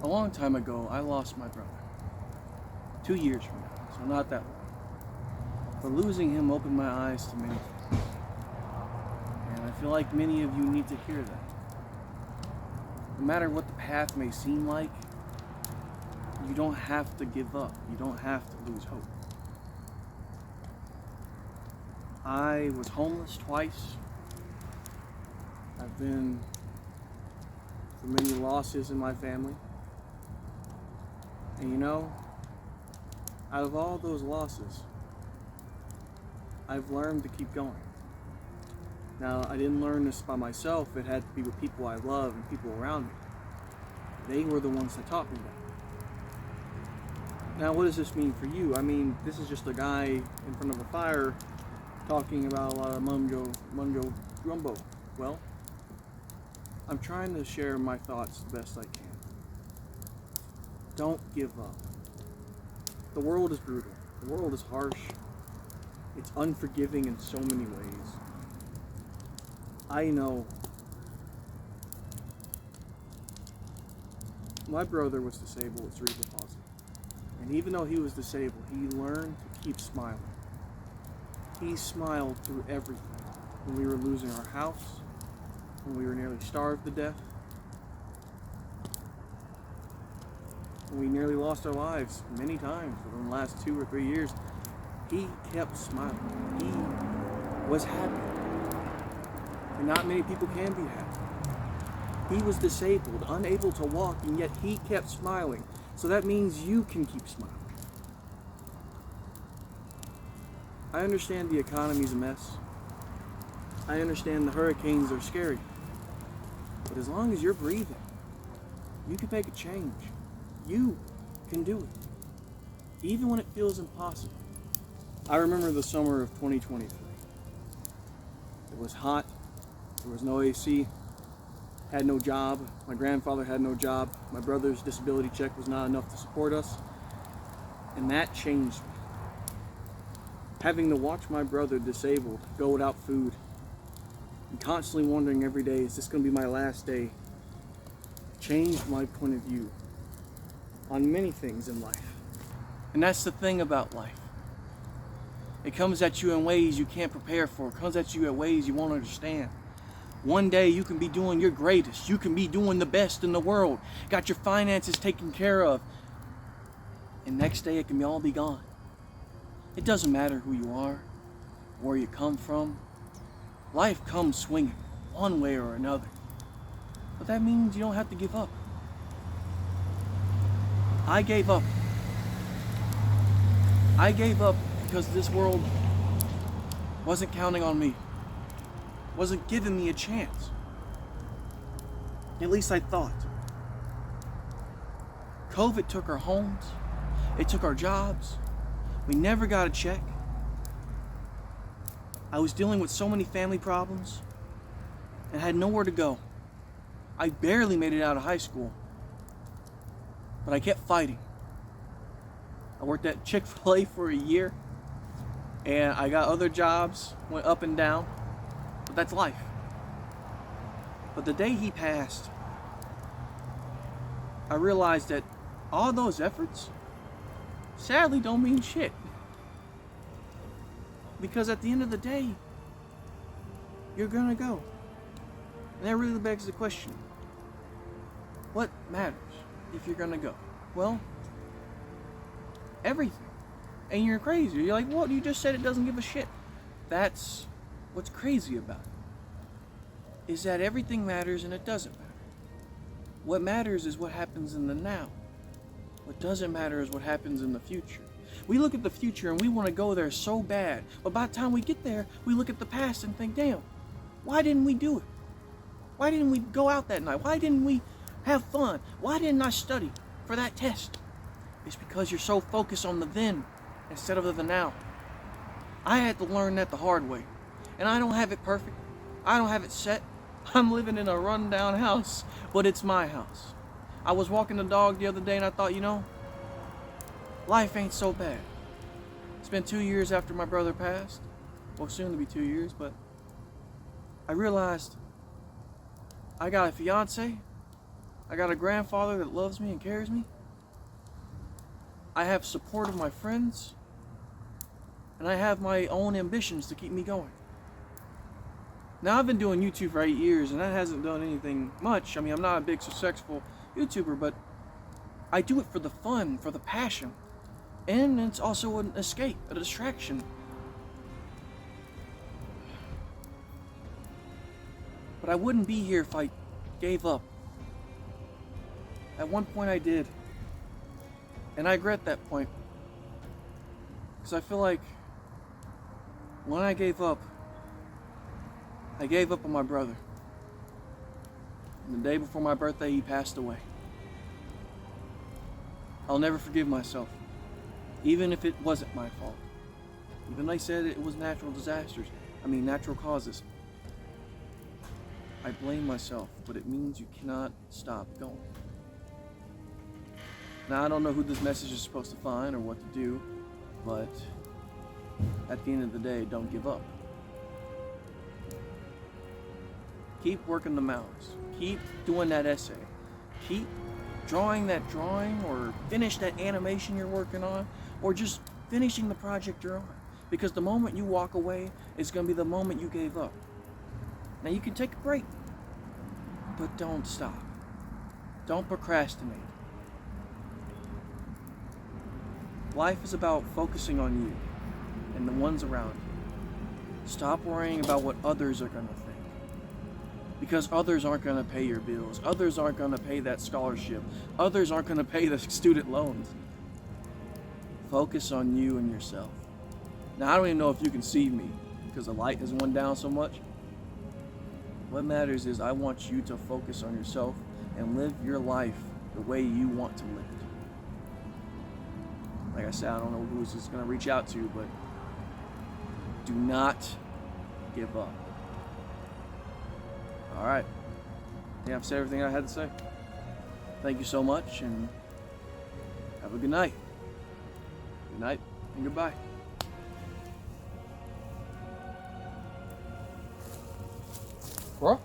A long time ago, I lost my brother. 2 years from now, so not that long. But losing him opened my eyes to many things. And I feel like many of you need to hear that. No matter what the path may seem like, you don't have to give up. You don't have to lose hope. I was homeless twice. I've been through many losses in my family. And you know, out of all those losses, I've learned to keep going. Now, I didn't learn this by myself. It had to be with people I love and people around me. They were the ones that taught me that. Now, what does this mean for you? I mean, this is just a guy in front of a fire talking about a lot of mungo jumbo. Well, I'm trying to share my thoughts the best I can. Don't give up. The world is brutal. The world is harsh. It's unforgiving in so many ways. I know my brother was disabled with cerebral palsy. And even though he was disabled, he learned to keep smiling. He smiled through everything. When we were losing our house, when we were nearly starved to death, when we nearly lost our lives many times within the last 2 or 3 years, he kept smiling. He was happy. And not many people can be happy. He was disabled, unable to walk, and yet he kept smiling. So that means you can keep smiling. I understand the economy's a mess. I understand the hurricanes are scary. But as long as you're breathing, you can make a change. You can do it. Even when it feels impossible. I remember the summer of 2023. It was hot. There was no AC. Had no job. My grandfather had no job. My brother's disability check was not enough to support us. And that changed me. Having to watch my brother disabled go without food and constantly wondering every day, is this going to be my last day? Changed my point of view on many things in life. And that's the thing about life. It comes at you in ways you can't prepare for. It comes at you in ways you won't understand. One day you can be doing your greatest. You can be doing the best in the world. Got your finances taken care of. And next day it can all be gone. It doesn't matter who you are, where you come from. Life comes swinging, one way or another. But that means you don't have to give up. I gave up. I gave up because this world wasn't counting on me. Wasn't giving me a chance. At least I thought. COVID took our homes. It took our jobs. We never got a check. I was dealing with so many family problems and had nowhere to go. I barely made it out of high school. But I kept fighting. I worked at Chick-fil-A for a year. And I got other jobs, went up and down. But that's life. But the day he passed, I realized that all those efforts sadly don't mean shit. Because at the end of the day, you're gonna go. And that really begs the question, what matters if you're gonna go? Well, everything. And you're crazy. You're like, what? You just said it doesn't give a shit. That's what's crazy about it. Is that everything matters and it doesn't matter. What matters is what happens in the now. What doesn't matter is what happens in the future. We look at the future and we want to go there so bad. But by the time we get there, we look at the past and think, damn, why didn't we do it? Why didn't we go out that night? Why didn't we have fun? Why didn't I study for that test? It's because you're so focused on the then instead of the now. I had to learn that the hard way. And I don't have it perfect. I don't have it set. I'm living in a rundown house, but it's my house. I was walking the dog the other day and I thought, you know, life ain't so bad. It's been 2 years after my brother passed. Well, soon to be 2 years, but I realized I got a fiance, I got a grandfather that loves me and cares me. I have support of my friends. And I have my own ambitions to keep me going. Now, I've been doing YouTube for 8 years, and that hasn't done anything much. I mean, I'm not a big successful YouTuber, but I do it for the fun, for the passion. And it's also an escape, a distraction. But I wouldn't be here if I gave up. At one point I did. And I regret that point. Because I feel like when I gave up on my brother. And the day before my birthday, he passed away. I'll never forgive myself. Even if it wasn't my fault. Even though I said it was natural causes. I blame myself, but it means you cannot stop going. Now, I don't know who this message is supposed to find or what to do, but at the end of the day, don't give up. Keep working the mouse. Keep doing that essay. Keep drawing that drawing, or finish that animation you're working on, or just finishing the project you're on. Because the moment you walk away is going to be the moment you gave up. Now, you can take a break, but don't stop. Don't procrastinate. Life is about focusing on you and the ones around you. Stop worrying about what others are going to think. Because others aren't going to pay your bills. Others aren't going to pay that scholarship. Others aren't going to pay the student loans. Focus on you and yourself. Now, I don't even know if you can see me because the light has went down so much. What matters is I want you to focus on yourself and live your life the way you want to live it. Like I said, I don't know who this is going to reach out to, but do not give up. All right. I think I've said everything I had to say. Thank you so much, and have a good night. Good night, and goodbye. Bro?